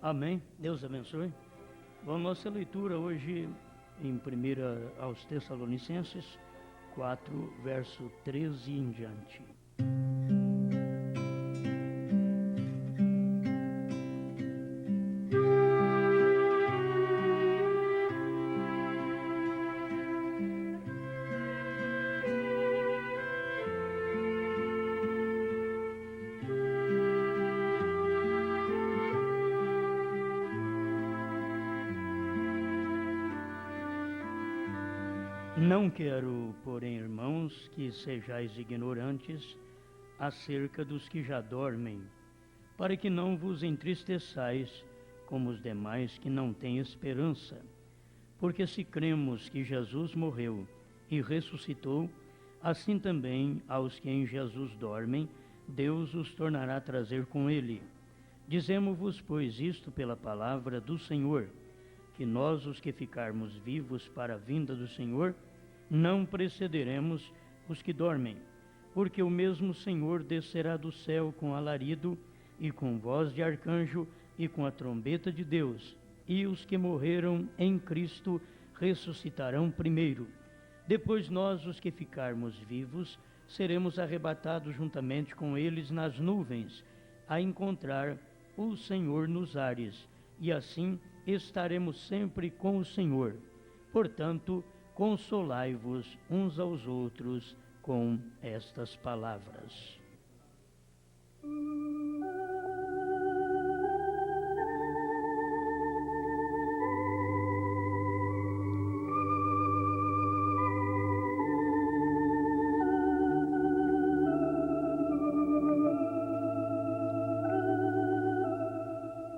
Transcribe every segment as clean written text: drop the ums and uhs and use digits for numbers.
Amém. Deus abençoe. Bom, nossa leitura hoje em 1 aos Tessalonicenses 4, verso 13 em diante. Não quero, porém, irmãos, que sejais ignorantes acerca dos que já dormem, para que não vos entristeçais como os demais que não têm esperança. Porque se cremos que Jesus morreu e ressuscitou, assim também aos que em Jesus dormem, Deus os tornará a trazer com ele. Dizemo-vos, pois, isto pela palavra do Senhor, que nós, os que ficarmos vivos para a vinda do Senhor, não precederemos os que dormem, porque o mesmo Senhor descerá do céu com alarido e com voz de arcanjo e com a trombeta de Deus, e os que morreram em Cristo ressuscitarão primeiro. Depois nós, os que ficarmos vivos, seremos arrebatados juntamente com eles nas nuvens, a encontrar o Senhor nos ares, e assim estaremos sempre com o Senhor. Portanto, consolai-vos uns aos outros com estas palavras.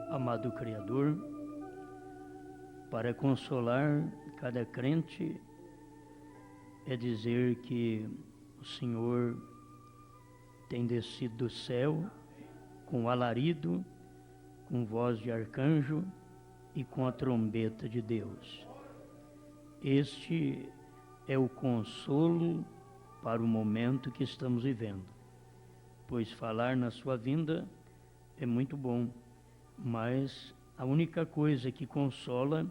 Amado Criador, para consolar cada crente é dizer que o Senhor tem descido do céu com alarido, com voz de arcanjo e com a trombeta de Deus. Este é o consolo para o momento que estamos vivendo, pois falar na sua vinda é muito bom, mas a única coisa que consola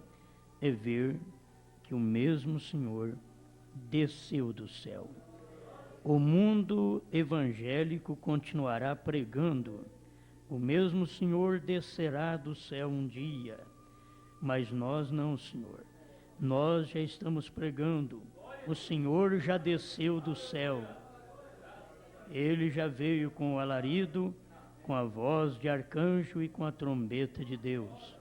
é ver que o mesmo Senhor desceu do céu. O mundo evangélico continuará pregando, o mesmo Senhor descerá do céu um dia, mas nós não, Senhor. Nós já estamos pregando, o Senhor já desceu do céu. Ele já veio com o alarido, com a voz de arcanjo e com a trombeta de Deus.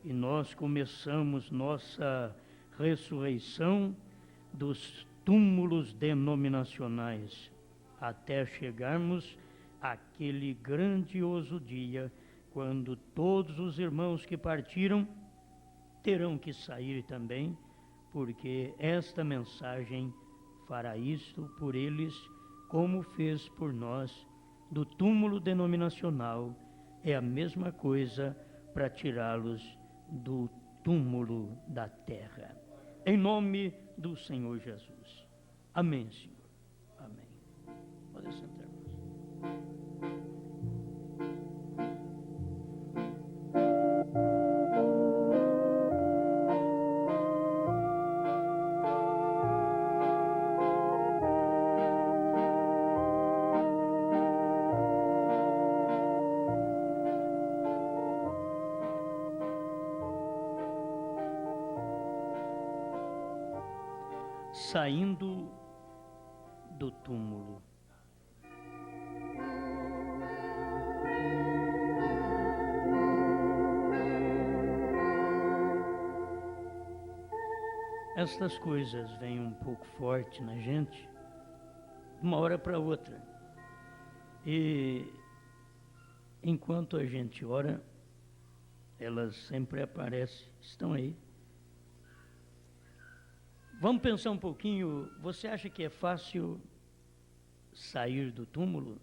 E nós começamos nossa ressurreição dos túmulos denominacionais, até chegarmos àquele grandioso dia, quando todos os irmãos que partiram terão que sair também, porque esta mensagem fará isto por eles, como fez por nós. Do túmulo denominacional é a mesma coisa para tirá-los do túmulo da terra. Em nome do Senhor Jesus. Amém, Senhor. Amém. Pode sentar, irmãos. Saindo do túmulo. Estas coisas vêm um pouco forte na gente, de uma hora para outra. E enquanto a gente ora, elas sempre aparecem, estão aí. Vamos pensar um pouquinho. Você acha que é fácil sair do túmulo?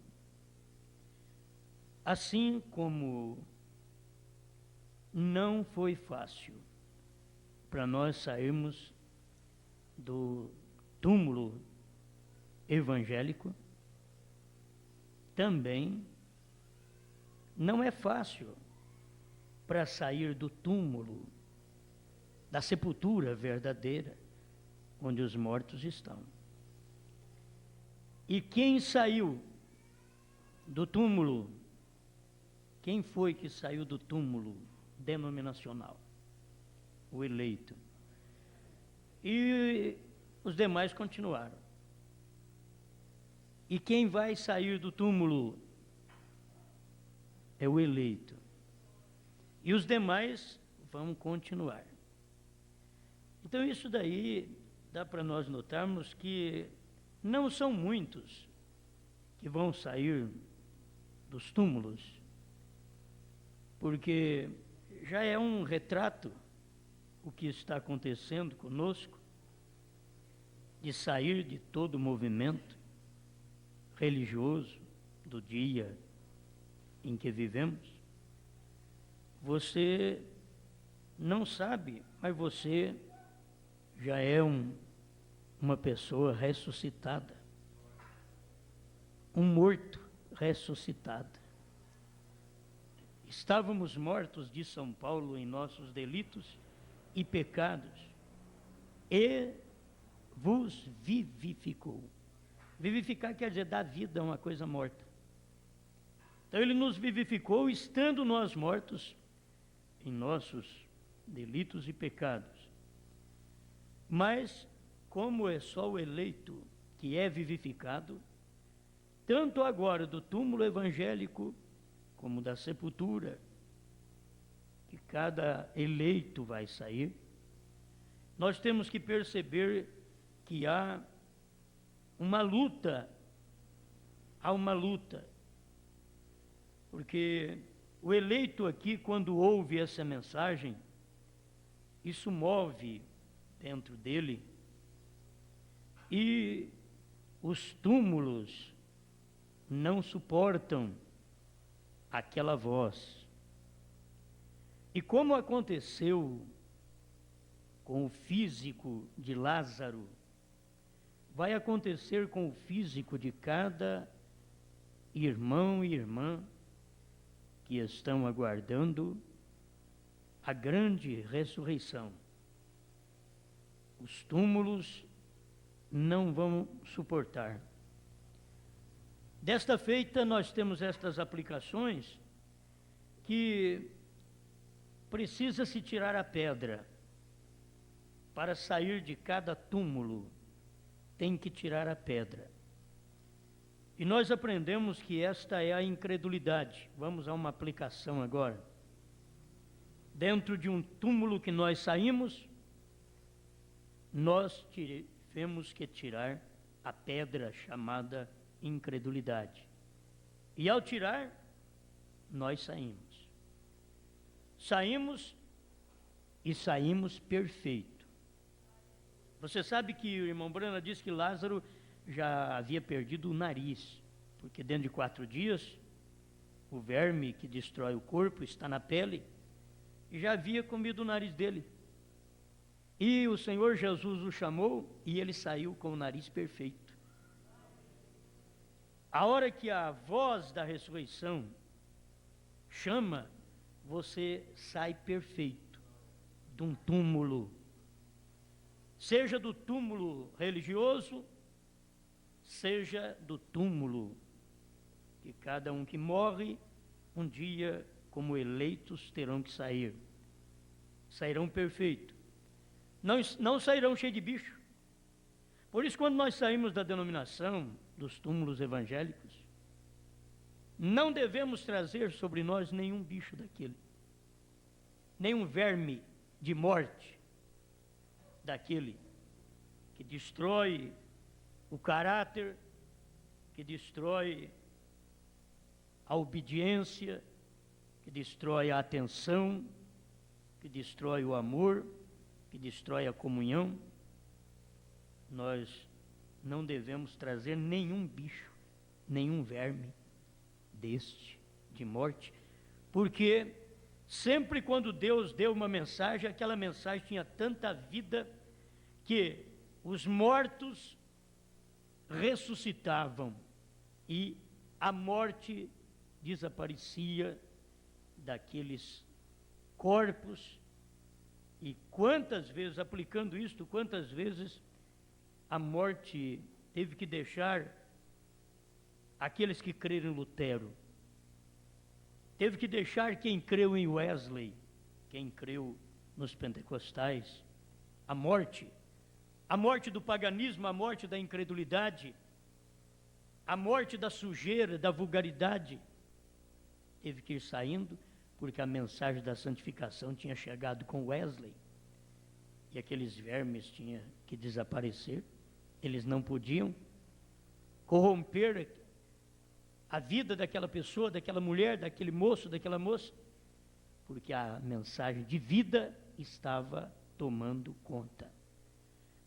Assim como não foi fácil para nós sairmos do túmulo evangélico, também não é fácil para sair do túmulo, da sepultura verdadeira, onde os mortos estão. E quem saiu do túmulo? Quem foi que saiu do túmulo denominacional? O eleito. E os demais continuaram. E quem vai sair do túmulo é o eleito. E os demais vão continuar. Então isso daí dá para nós notarmos que não são muitos que vão sair dos túmulos, porque já é um retrato o que está acontecendo conosco, de sair de todo o movimento religioso do dia em que vivemos. Você não sabe, mas você já é uma pessoa ressuscitada, um morto ressuscitado. Estávamos mortos, diz São Paulo, em nossos delitos e pecados, e vos vivificou. Vivificar quer dizer dar vida a uma coisa morta. Então ele nos vivificou, estando nós mortos em nossos delitos e pecados. Mas, como é só o eleito que é vivificado, tanto agora do túmulo evangélico, como da sepultura, que cada eleito vai sair, nós temos que perceber que há uma luta, porque o eleito aqui, quando ouve essa mensagem, isso move dentro dele, e os túmulos não suportam aquela voz. E como aconteceu com o físico de Lázaro, vai acontecer com o físico de cada irmão e irmã que estão aguardando a grande ressurreição. Os túmulos não vão suportar. Desta feita, nós temos estas aplicações que precisa-se tirar a pedra. Para sair de cada túmulo, tem que tirar a pedra. E nós aprendemos que esta é a incredulidade. Vamos a uma aplicação agora. Dentro de um túmulo que nós saímos, nós tivemos que tirar a pedra chamada incredulidade. E ao tirar, nós saímos. Saímos e saímos perfeito. Você sabe que o irmão Brana disse que Lázaro já havia perdido o nariz, porque dentro de 4 dias o verme que destrói o corpo está na pele e já havia comido o nariz dele. E o Senhor Jesus o chamou e ele saiu com o nariz perfeito. A hora que a voz da ressurreição chama, você sai perfeito de um túmulo, seja do túmulo religioso, seja do túmulo que cada um que morre, um dia, como eleitos, terão que sair. Sairão perfeito. Não sairão cheio de bicho. Por isso, quando nós saímos da denominação dos túmulos evangélicos, não devemos trazer sobre nós nenhum bicho daquele, nenhum verme de morte daquele que destrói o caráter, que destrói a obediência, que destrói a atenção, que destrói o amor, que destrói a comunhão. Nós não devemos trazer nenhum bicho, nenhum verme deste, de morte, porque sempre quando Deus deu uma mensagem, aquela mensagem tinha tanta vida que os mortos ressuscitavam e a morte desaparecia daqueles corpos. E quantas vezes, aplicando isto, quantas vezes a morte teve que deixar aqueles que creram em Lutero, teve que deixar quem creu em Wesley, quem creu nos pentecostais, a morte do paganismo, a morte da incredulidade, a morte da sujeira, da vulgaridade, teve que ir saindo, porque a mensagem da santificação tinha chegado com Wesley, e aqueles vermes tinham que desaparecer, eles não podiam corromper a vida daquela pessoa, daquela mulher, daquele moço, daquela moça, porque a mensagem de vida estava tomando conta.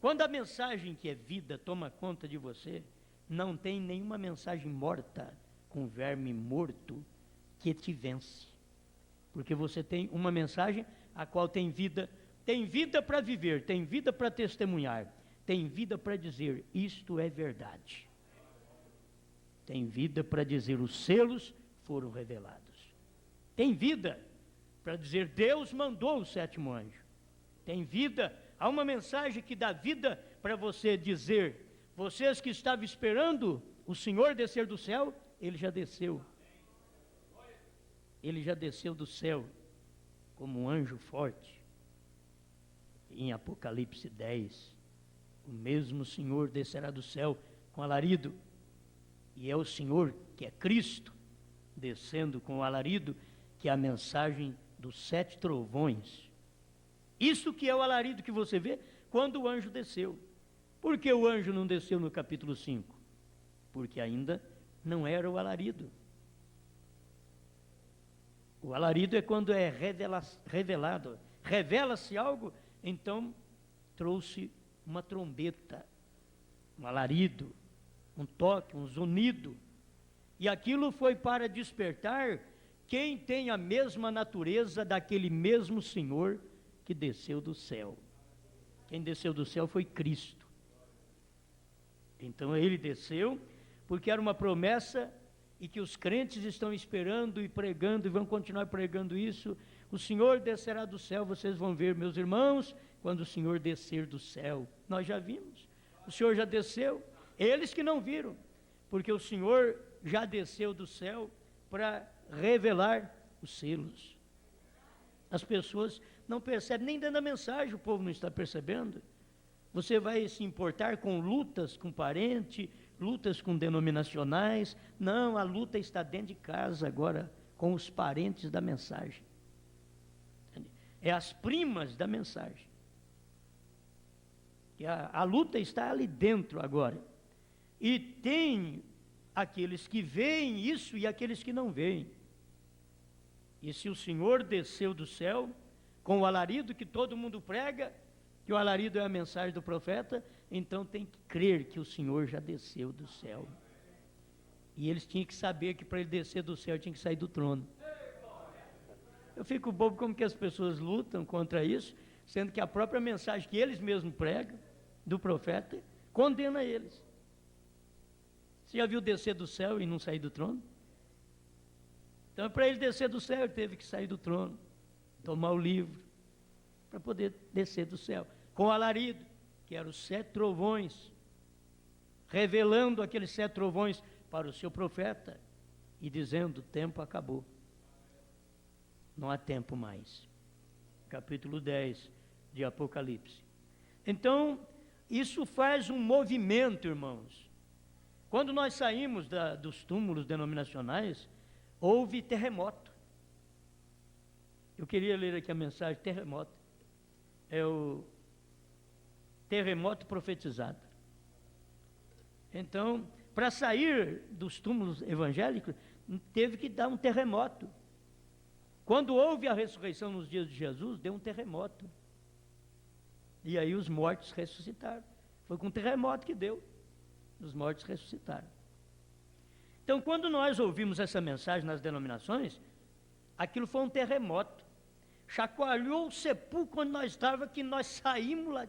Quando a mensagem que é vida toma conta de você, não tem nenhuma mensagem morta, com verme morto, que te vence. Porque você tem uma mensagem a qual tem vida para viver, tem vida para testemunhar, tem vida para dizer, isto é verdade. Tem vida para dizer, os selos foram revelados. Tem vida para dizer, Deus mandou o sétimo anjo. Tem vida, há uma mensagem que dá vida para você dizer, vocês que estavam esperando o Senhor descer do céu, Ele já desceu. Ele já desceu do céu como um anjo forte. Em Apocalipse 10, o mesmo Senhor descerá do céu com alarido. E é o Senhor, que é Cristo, descendo com o alarido, que é a mensagem dos 7 trovões. Isso que é o alarido que você vê quando o anjo desceu. Por que o anjo não desceu no capítulo 5? Porque ainda não era o alarido. O alarido é quando é revelado. Revela-se algo, então trouxe uma trombeta, um alarido, um toque, um zunido. E aquilo foi para despertar quem tem a mesma natureza daquele mesmo Senhor que desceu do céu. Quem desceu do céu foi Cristo. Então ele desceu, porque era uma promessa e que os crentes estão esperando e pregando e vão continuar pregando isso. O Senhor descerá do céu, vocês vão ver, meus irmãos, quando o Senhor descer do céu. Nós já vimos, o Senhor já desceu, eles que não viram, porque o Senhor já desceu do céu para revelar os selos. As pessoas não percebem, nem dando a mensagem, o povo não está percebendo. Você vai se importar com lutas com parente, lutas com denominacionais? Não, a luta está dentro de casa agora, com os parentes da mensagem. É as primas da mensagem. E a luta está ali dentro agora. E tem aqueles que veem isso e aqueles que não veem. E se o Senhor desceu do céu, com o alarido que todo mundo prega, que o alarido é a mensagem do profeta, então tem que crer que o Senhor já desceu do céu. E eles tinham que saber que para ele descer do céu tinha que sair do trono. Eu fico bobo como que as pessoas lutam contra isso, sendo que a própria mensagem que eles mesmos pregam, do profeta, condena eles. Você já viu descer do céu e não sair do trono? Então, para ele descer do céu, ele teve que sair do trono, tomar o livro, para poder descer do céu. Com o alarido, que eram os 7 trovões, revelando aqueles 7 trovões para o seu profeta, e dizendo, o tempo acabou. Não há tempo mais. Capítulo 10 de Apocalipse. Então, isso faz um movimento, irmãos. Quando nós saímos dos túmulos denominacionais, houve terremoto. Eu queria ler aqui a mensagem, terremoto. É o terremoto profetizado. Então, para sair dos túmulos evangélicos, teve que dar um terremoto. Quando houve a ressurreição nos dias de Jesus, deu um terremoto. E aí os mortos ressuscitaram. Foi com um terremoto que deu. Os mortos ressuscitaram. Então, quando nós ouvimos essa mensagem nas denominações, aquilo foi um terremoto. Chacoalhou o sepulcro onde nós estávamos, que nós saímos lá,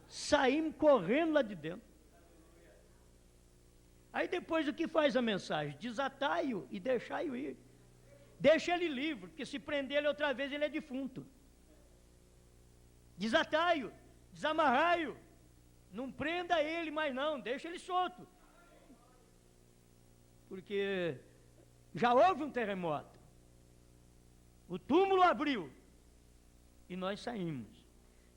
saímos correndo lá de dentro. Aí depois o que faz a mensagem? Desatai-o e deixai-o ir. deixa ele livre, porque se prender ele outra vez, ele é defunto. Desatai-o, desamarrai-o, não prenda ele mais não, deixa ele solto. Porque já houve um terremoto, o túmulo abriu, e nós saímos.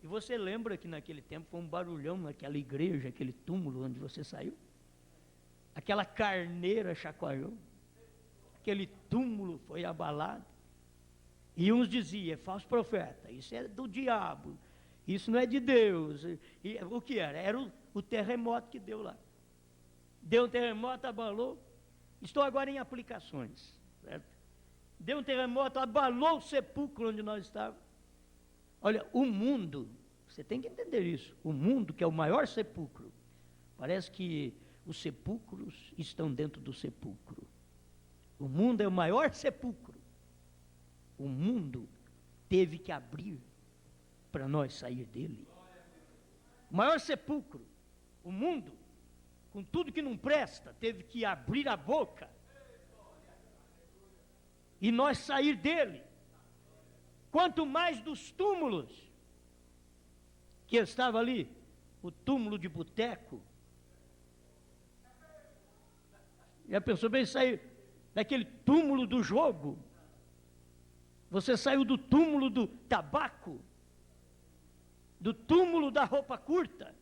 E você lembra que naquele tempo foi um barulhão naquela igreja, aquele túmulo onde você saiu? Aquela carneira chacoalhou, aquele túmulo foi abalado, e uns diziam, é falso profeta, isso é do diabo, isso não é de Deus. E o que era? Era o terremoto que deu lá. Deu um terremoto, abalou. Estou agora em aplicações, certo? Deu um terremoto, abalou o sepulcro onde nós estávamos. Olha, o mundo, você tem que entender isso, o mundo, que é o maior sepulcro, parece que os sepulcros estão dentro do sepulcro. O mundo é o maior sepulcro. O mundo teve que abrir para nós sair dele. O maior sepulcro, o mundo, com tudo que não presta, teve que abrir a boca e nós sair dele. Quanto mais dos túmulos que estava ali, o túmulo de boteco. Já pensou bem sair daquele túmulo do jogo? Você saiu do túmulo do tabaco, do túmulo da roupa curta,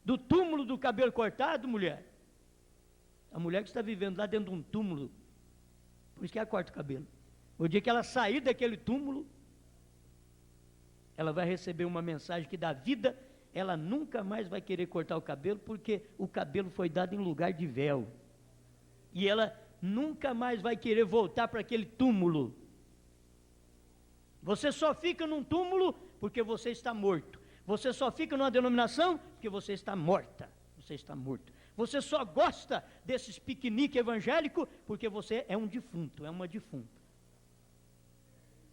do túmulo do cabelo cortado, mulher. A mulher que está vivendo lá dentro de um túmulo, por isso que ela corta o cabelo. O dia que ela sair daquele túmulo, ela vai receber uma mensagem que da vida, ela nunca mais vai querer cortar o cabelo, porque o cabelo foi dado em lugar de véu. E ela nunca mais vai querer voltar para aquele túmulo. Você só fica num túmulo porque você está morto. Você só fica numa denominação porque você está morta. Você está morto. Você só gosta desses piqueniques evangélicos porque você é um defunto, é uma defunta.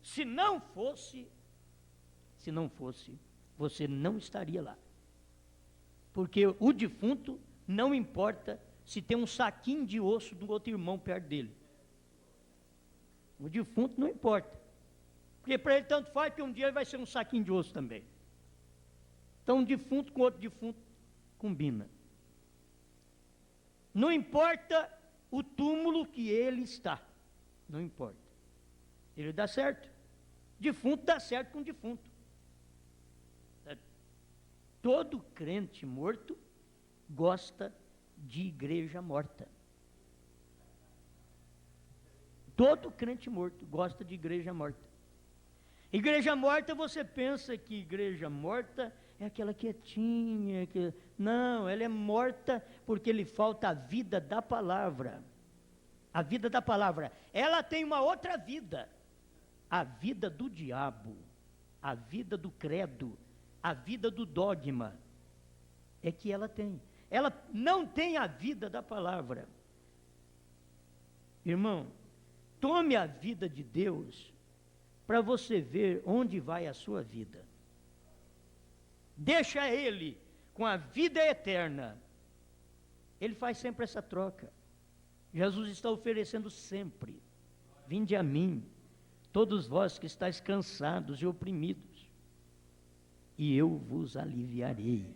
Se não fosse, você não estaria lá. Porque o defunto, não importa se tem um saquinho de osso do outro irmão perto dele. O defunto não importa. Porque para ele tanto faz que um dia ele vai ser um saquinho de osso também. Então um defunto com outro defunto combina. Não importa o túmulo que ele está. Não importa. Ele dá certo. Defunto dá certo com defunto. Todo crente morto gosta de igreja morta. Todo crente morto gosta de igreja morta. Igreja morta, você pensa que igreja morta é aquela quietinha, não, ela é morta porque lhe falta a vida da palavra. A vida da palavra. Ela tem uma outra vida. A vida do diabo, a vida do credo, a vida do dogma, é que ela tem. Ela não tem a vida da palavra. Irmão, tome a vida de Deus para você ver onde vai a sua vida. Deixa Ele com a vida eterna. Ele faz sempre essa troca. Jesus está oferecendo sempre: vinde a mim, todos vós que estáis cansados e oprimidos, e eu vos aliviarei.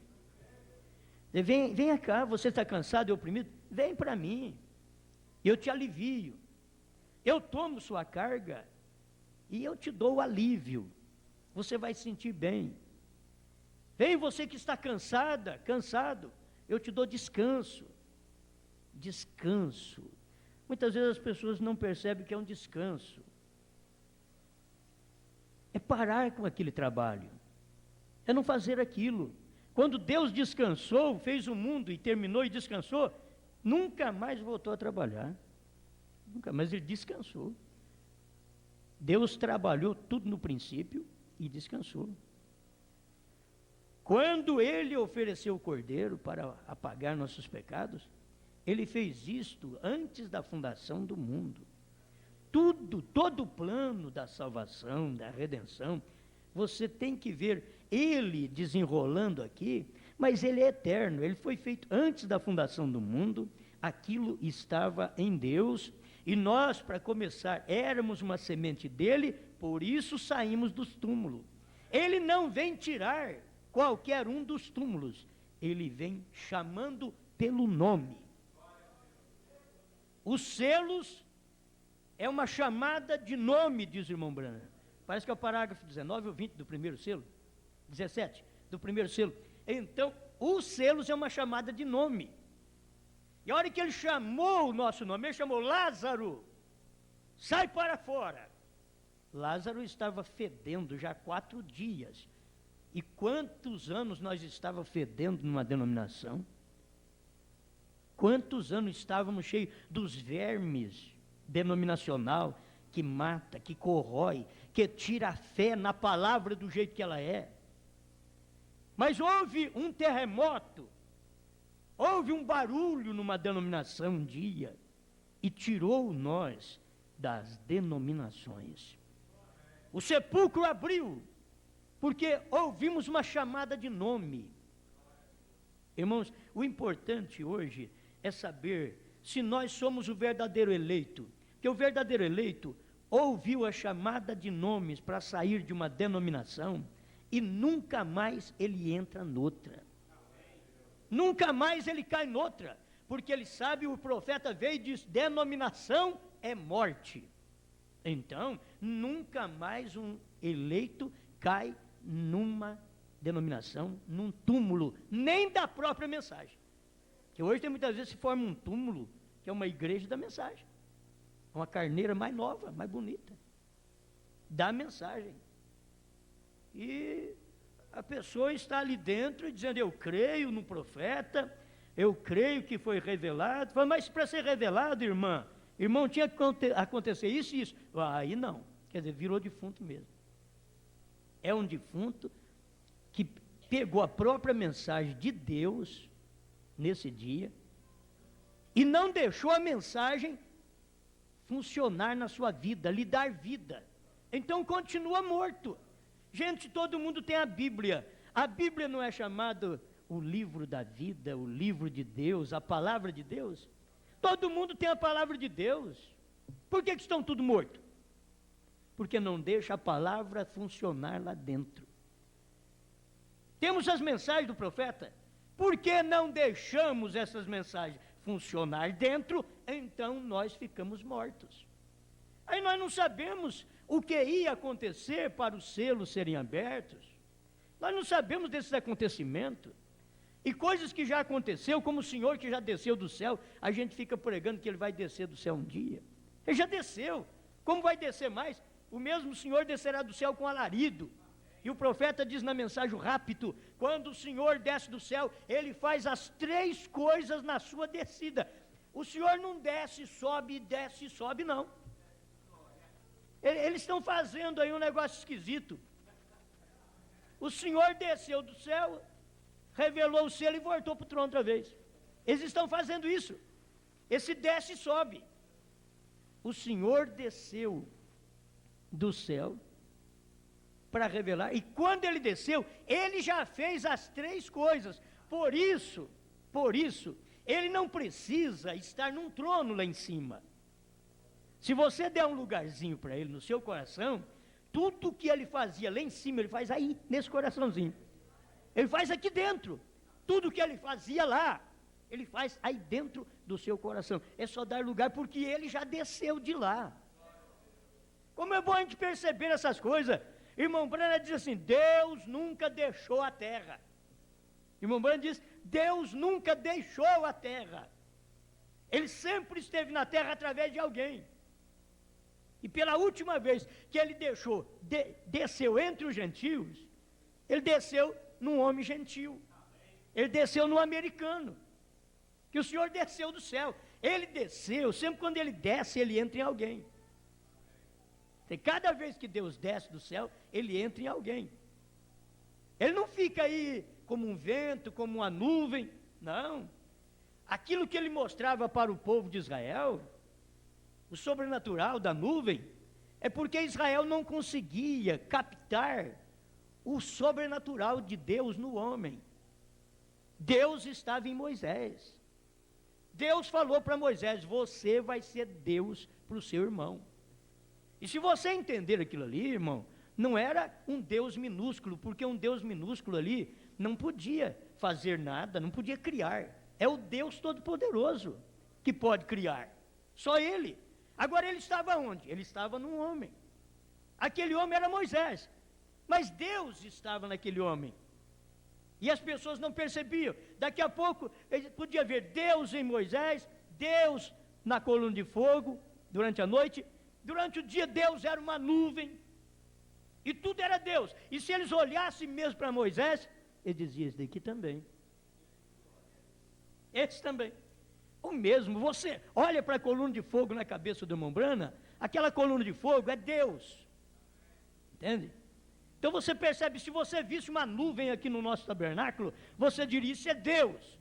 Venha cá, você está cansado e oprimido? Vem para mim, eu te alivio. Eu tomo sua carga e eu te dou o alívio. Você vai se sentir bem. Vem você que está cansada, cansado, eu te dou descanso. Descanso. Muitas vezes as pessoas não percebem que é um descanso. É parar com aquele trabalho, é não fazer aquilo. Quando Deus descansou, fez o mundo e terminou e descansou, nunca mais voltou a trabalhar, nunca mais. Ele descansou. Deus trabalhou tudo no princípio e descansou. Quando Ele ofereceu o Cordeiro para apagar nossos pecados, Ele fez isto antes da fundação do mundo. Todo o plano da salvação, da redenção, você tem que ver Ele desenrolando aqui, mas Ele é eterno. Ele foi feito antes da fundação do mundo, aquilo estava em Deus, e nós, para começar, éramos uma semente dele, por isso saímos dos túmulos. Ele não vem tirar qualquer um dos túmulos, ele vem chamando pelo nome. Os selos é uma chamada de nome, diz o irmão Branham. Parece que é o parágrafo 19 ou 20 do primeiro selo, 17 do primeiro selo. Então, os selos é uma chamada de nome. E a hora que ele chamou o nosso nome, ele chamou Lázaro, sai para fora. Lázaro estava fedendo já 4 dias. E quantos anos nós estávamos fedendo numa denominação? Quantos anos estávamos cheios dos vermes denominacional que mata, que corrói, que tira a fé na palavra do jeito que ela é. Mas houve um terremoto, houve um barulho numa denominação um dia e tirou nós das denominações. O sepulcro abriu, porque ouvimos uma chamada de nome. Irmãos, o importante hoje é saber se nós somos o verdadeiro eleito, que o verdadeiro eleito ouviu a chamada de nomes para sair de uma denominação e nunca mais ele entra noutra. Nunca mais ele cai noutra, porque ele sabe, o profeta veio e diz, denominação é morte. Então, nunca mais um eleito cai numa denominação, num túmulo, nem da própria mensagem. Que hoje tem muitas vezes se forma um túmulo, que é uma igreja da mensagem. Uma carneira mais nova, mais bonita, da mensagem. E a pessoa está ali dentro dizendo, eu creio no profeta, eu creio que foi revelado. Fala, mas para ser revelado, irmão, tinha que acontecer isso e isso. Aí não, quer dizer, virou defunto mesmo. É um defunto que pegou a própria mensagem de Deus nesse dia e não deixou a mensagem funcionar na sua vida, lhe dar vida. Então continua morto. Gente, todo mundo tem a Bíblia. A Bíblia não é chamada o livro da vida, o livro de Deus, a palavra de Deus? Todo mundo tem a palavra de Deus. Por que estão tudo morto? Porque não deixa a palavra funcionar lá dentro. Temos as mensagens do profeta. Por que não deixamos essas mensagens funcionar dentro? Então nós ficamos mortos. Aí nós não sabemos o que ia acontecer para os selos serem abertos. Nós não sabemos desses acontecimentos. E coisas que já aconteceu, como o Senhor que já desceu do céu, a gente fica pregando que Ele vai descer do céu um dia. Ele já desceu. Como vai descer mais? O mesmo Senhor descerá do céu com alarido. E o profeta diz na mensagem o rapto, quando o Senhor desce do céu, Ele faz as 3 coisas na sua descida. O Senhor não desce, sobe, não. Eles estão fazendo aí um negócio esquisito. O Senhor desceu do céu, revelou o selo e voltou para o trono outra vez. Eles estão fazendo isso. Esse desce e sobe. O Senhor desceu do céu para revelar, e quando Ele desceu, Ele já fez as 3 coisas. Por isso, Ele não precisa estar num trono lá em cima. Se você der um lugarzinho para Ele no seu coração, tudo que Ele fazia lá em cima, Ele faz aí, nesse coraçãozinho. Ele faz aqui dentro. Tudo que Ele fazia lá, Ele faz aí dentro do seu coração. É só dar lugar, porque Ele já desceu de lá. Como é bom a gente perceber essas coisas. Irmão Branham diz assim, Deus nunca deixou a terra. Irmão Branham diz, Deus nunca deixou a terra. Ele sempre esteve na terra através de alguém. E pela última vez que Ele desceu entre os gentios, Ele desceu num homem gentil. Ele desceu num americano. Que o Senhor desceu do céu. Ele desceu, sempre quando Ele desce, Ele entra em alguém. E cada vez que Deus desce do céu, Ele entra em alguém. Ele não fica aí como um vento, como uma nuvem, não. Aquilo que Ele mostrava para o povo de Israel, o sobrenatural da nuvem, é porque Israel não conseguia captar o sobrenatural de Deus no homem. Deus estava em Moisés. Deus falou para Moisés: você vai ser Deus para o seu irmão. E se você entender aquilo ali, irmão, não era um Deus minúsculo, porque um Deus minúsculo ali não podia fazer nada, não podia criar. É o Deus Todo-Poderoso que pode criar, só Ele. Agora ele estava onde? Ele estava num homem. Aquele homem era Moisés, mas Deus estava naquele homem. E as pessoas não percebiam. Daqui a pouco, ele podia ver Deus em Moisés, Deus na coluna de fogo, durante a noite. Durante o dia, Deus era uma nuvem. E tudo era Deus. E se eles olhassem mesmo para Moisés, ele dizia: esse daqui também. Esse também. O mesmo, você olha para a coluna de fogo na cabeça do irmão Brana, aquela coluna de fogo é Deus. Entende? Então você percebe, se você visse uma nuvem aqui no nosso tabernáculo, você diria: isso é Deus.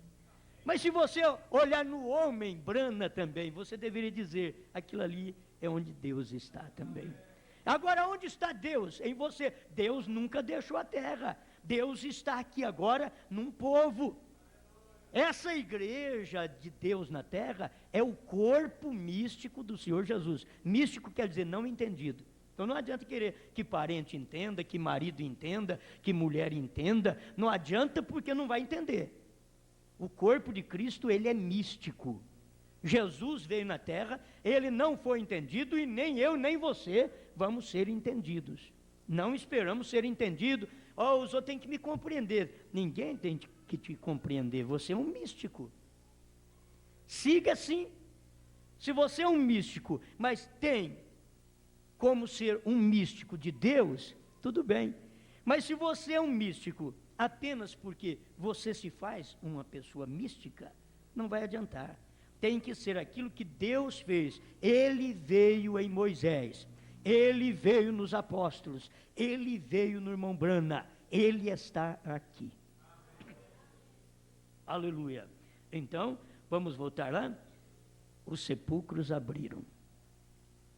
Mas se você olhar no homem Brana também, você deveria dizer: aquilo ali é onde Deus está também. Agora, onde está Deus? Em você. Deus nunca deixou a terra. Deus está aqui agora num povo. Essa igreja de Deus na terra é o corpo místico do Senhor Jesus. Místico quer dizer não entendido. Então não adianta querer que parente entenda, que marido entenda, que mulher entenda. Não adianta, porque não vai entender. O corpo de Cristo, ele é místico. Jesus veio na terra, ele não foi entendido, e nem eu nem você vamos ser entendidos. Não esperamos ser entendidos. Oh, os outros têm que me compreender. Ninguém tem que te compreender, você é um místico. Siga assim. Se você é um místico, mas tem como ser um místico de Deus, tudo bem. Mas se você é um místico apenas porque você se faz uma pessoa mística, não vai adiantar. Tem que ser aquilo que Deus fez. Ele veio em Moisés, ele veio nos apóstolos, ele veio no irmão Brana, ele está aqui. Aleluia. Então, vamos voltar lá? Os sepulcros abriram.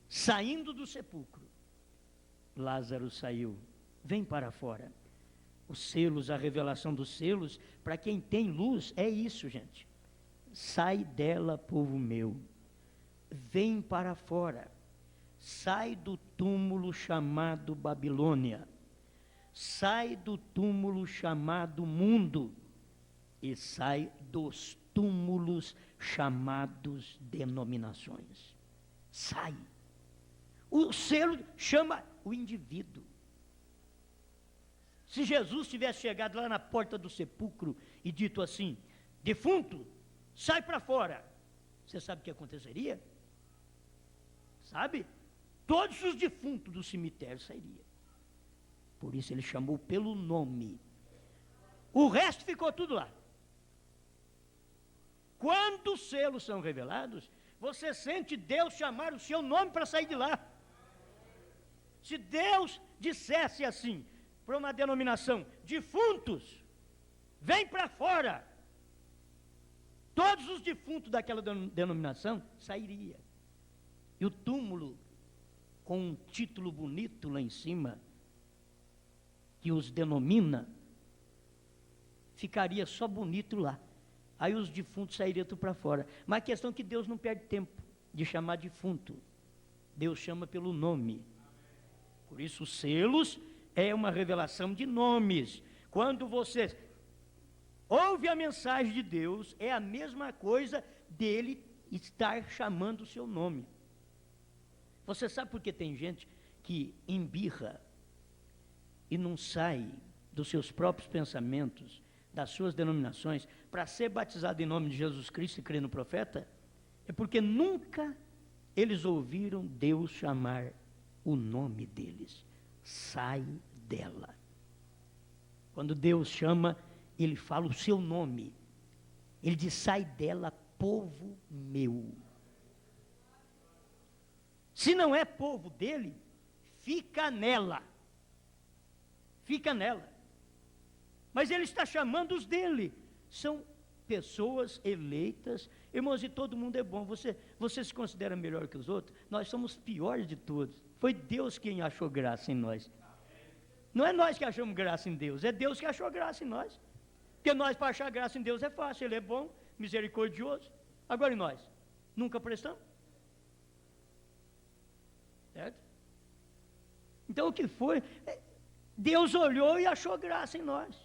Saindo do sepulcro, Lázaro saiu. Vem para fora. Os selos, a revelação dos selos, para quem tem luz, é isso, gente. Sai dela, povo meu. Vem para fora. Sai do túmulo chamado Babilônia. Sai do túmulo chamado mundo. E sai dos túmulos chamados denominações. Sai. O selo chama o indivíduo. Se Jesus tivesse chegado lá na porta do sepulcro e dito assim: defunto, sai para fora, você sabe o que aconteceria? Sabe? Todos os defuntos do cemitério sairiam. Por isso ele chamou pelo nome. O resto ficou tudo lá. Quando os selos são revelados, você sente Deus chamar o seu nome para sair de lá. Se Deus dissesse assim para uma denominação: defuntos, vem para fora, todos os defuntos daquela denominação sairiam. E o túmulo, com um título bonito lá em cima, que os denomina, ficaria só bonito lá. Aí os defuntos sairiam tudo para fora. Mas a questão é que Deus não perde tempo de chamar defunto. Deus chama pelo nome. Por isso os selos é uma revelação de nomes. Quando você ouve a mensagem de Deus, é a mesma coisa dele estar chamando o seu nome. Você sabe por que tem gente que embirra e não sai dos seus próprios pensamentos, das suas denominações, para ser batizado em nome de Jesus Cristo e crer no profeta? É porque nunca eles ouviram Deus chamar o nome deles. Sai dela. Quando Deus chama, ele fala o seu nome. Ele diz: sai dela, povo meu. Se não é povo dele, fica nela. Fica nela. Mas ele está chamando os dele. São pessoas eleitas. Irmãos, e todo mundo é bom. Você se considera melhor que os outros? Nós somos piores de todos. Foi Deus quem achou graça em nós. Não é nós que achamos graça em Deus, é Deus que achou graça em nós. Porque nós, para achar graça em Deus, é fácil. Ele é bom, misericordioso. Agora e nós? Nunca prestamos? Certo? Então o que foi? Deus olhou e achou graça em nós.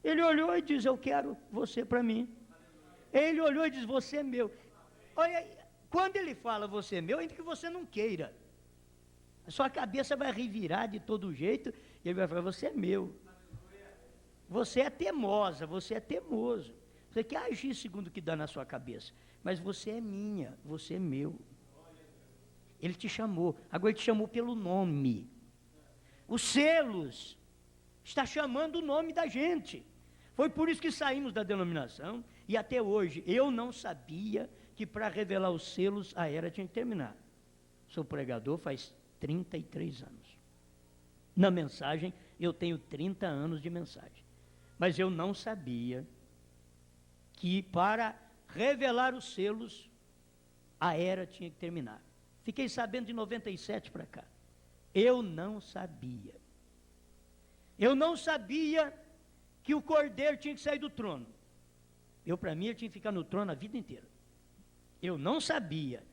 Ele olhou e disse: eu quero você para mim. Ele olhou e disse: você é meu. Olha, quando ele fala você é meu, ainda que você não queira, a sua cabeça vai revirar de todo jeito, e ele vai falar: você é meu. Você é teimosa, você é teimoso. Você quer agir segundo o que dá na sua cabeça, mas você é minha, você é meu. Ele te chamou, agora ele te chamou pelo nome. Os selos está chamando o nome da gente. Foi por isso que saímos da denominação, e até hoje eu não sabia que para revelar os selos a era tinha que terminar. Sou pregador faz 33 anos. Na mensagem eu tenho 30 anos de mensagem. Mas eu não sabia que para revelar os selos a era tinha que terminar. Fiquei sabendo de 97 para cá. Eu não sabia. Eu não sabia que o cordeiro tinha que sair do trono. Para mim, ele tinha que ficar no trono a vida inteira. Eu não sabia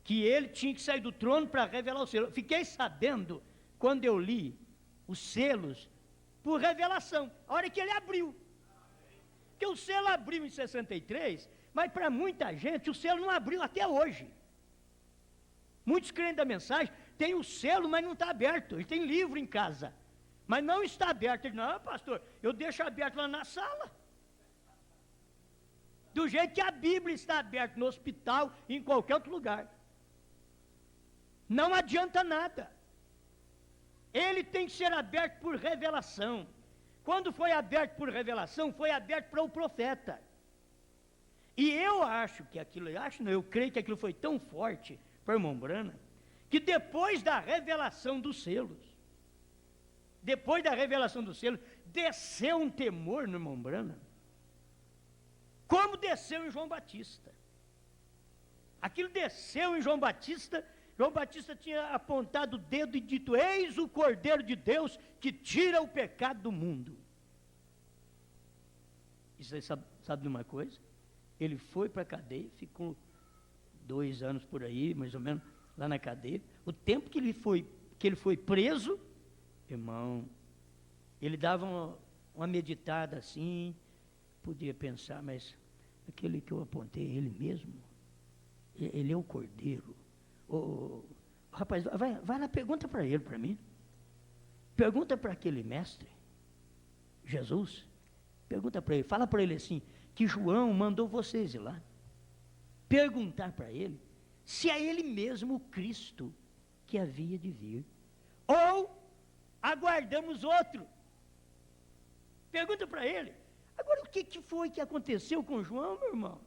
que ele tinha que sair do trono para revelar o selo. Fiquei sabendo quando eu li os selos por revelação, a hora que ele abriu. Porque o selo abriu em 63, mas para muita gente o selo não abriu até hoje. Muitos crentes da mensagem têm o selo, mas não está aberto. Ele tem livro em casa, mas não está aberto. Ele: não, pastor, eu deixo aberto lá na sala. Do jeito que a Bíblia está aberta no hospital e em qualquer outro lugar. Não adianta nada. Ele tem que ser aberto por revelação. Quando foi aberto por revelação, foi aberto para o profeta. E eu acho que aquilo, eu creio que aquilo foi tão forte para o irmão Brana, que depois da revelação dos selos, desceu um temor no irmão Brana, como desceu em João Batista. Aquilo desceu em João Batista. João Batista tinha apontado o dedo e dito: eis o Cordeiro de Deus que tira o pecado do mundo. E você sabe de uma coisa? Ele foi para a cadeia, ficou 2 anos por aí, mais ou menos, lá na cadeia. O tempo que ele foi preso, irmão, ele dava uma meditada assim, podia pensar: mas aquele que eu apontei, ele mesmo, ele é o Cordeiro. Rapaz, vai lá, pergunta para ele, para mim. Pergunta para aquele mestre, Jesus. Pergunta para ele, fala para ele assim, que João mandou vocês ir lá perguntar para ele se é ele mesmo o Cristo que havia de vir, ou aguardamos outro. Pergunta para ele. Agora, o que foi que aconteceu com João, meu irmão?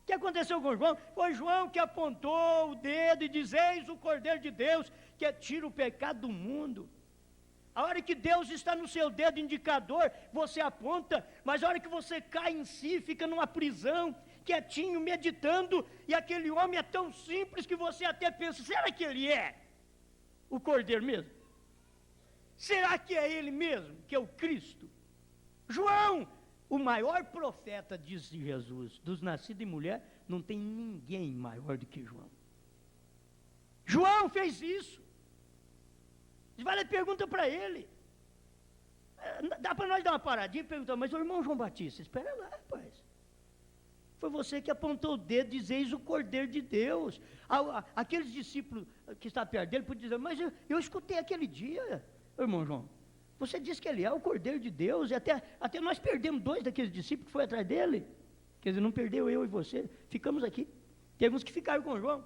O que aconteceu com João? Foi João que apontou o dedo e diz: eis o Cordeiro de Deus que tira o pecado do mundo. A hora que Deus está no seu dedo indicador, você aponta, mas a hora que você cai em si, fica numa prisão, quietinho, meditando, e aquele homem é tão simples que você até pensa: será que ele é o Cordeiro mesmo? Será que é ele mesmo, que é o Cristo? João, o maior profeta, disse Jesus, dos nascidos de mulher, não tem ninguém maior do que João. João fez isso. Vai lá e pergunta para ele. Dá para nós dar uma paradinha e perguntar: mas o irmão João Batista, espera lá, rapaz. Foi você que apontou o dedo e diz: eis o Cordeiro de Deus. Aqueles discípulos que estão perto dele podiam dizer: mas eu escutei aquele dia, irmão João. Você disse que ele é o Cordeiro de Deus, e até nós perdemos 2 daqueles discípulos que foi atrás dele. Quer dizer, não perdeu eu e você, ficamos aqui. Teve uns que ficaram com João.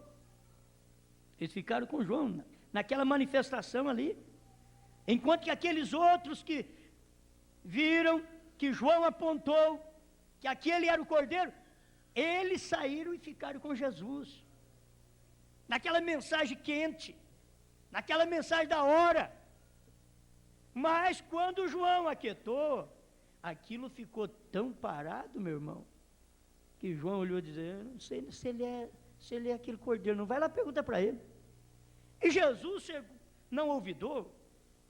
Eles ficaram com João, naquela manifestação ali. Enquanto que aqueles outros que viram que João apontou que aquele era o Cordeiro, eles saíram e ficaram com Jesus. Naquela mensagem quente, naquela mensagem da hora. Mas quando João aquietou, aquilo ficou tão parado, meu irmão, que João olhou e disse: eu não sei se ele é aquele Cordeiro, não. Vai lá perguntar para ele. E Jesus, não ouvidou,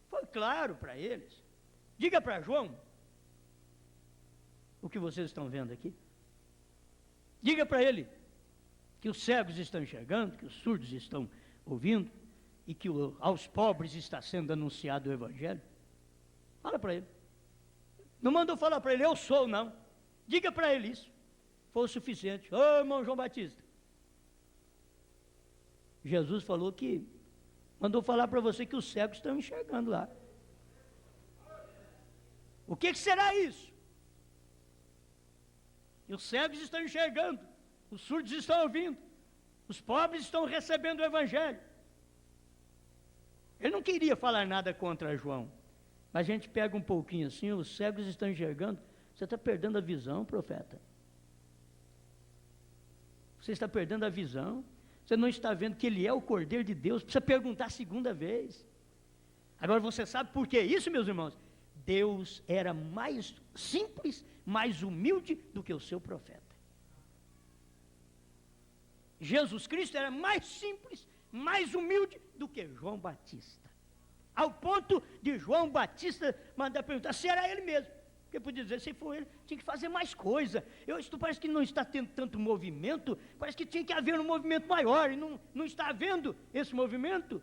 foi claro para eles: diga para João o que vocês estão vendo aqui. Diga para ele que os cegos estão enxergando, que os surdos estão ouvindo, e que aos pobres está sendo anunciado o Evangelho. Fala para ele. Não mandou falar para ele, eu sou, não. Diga para ele isso. Foi o suficiente. Ô, irmão João Batista. Jesus falou que, mandou falar para você que os cegos estão enxergando lá. O que será isso? E os cegos estão enxergando, os surdos estão ouvindo, os pobres estão recebendo o Evangelho. Ele não queria falar nada contra João, mas a gente pega um pouquinho assim, os cegos estão enxergando. Você está perdendo a visão, profeta. Você está perdendo a visão. Você não está vendo que Ele é o Cordeiro de Deus. Precisa perguntar a segunda vez. Agora você sabe por que isso, meus irmãos? Deus era mais simples, mais humilde do que o seu profeta. Jesus Cristo era mais simples, mais humilde do que João Batista. Ao ponto de João Batista mandar perguntar se era ele mesmo. Porque podia dizer, se for ele, tinha que fazer mais coisa. Isto parece que não está tendo tanto movimento, parece que tinha que haver um movimento maior, e não está havendo esse movimento.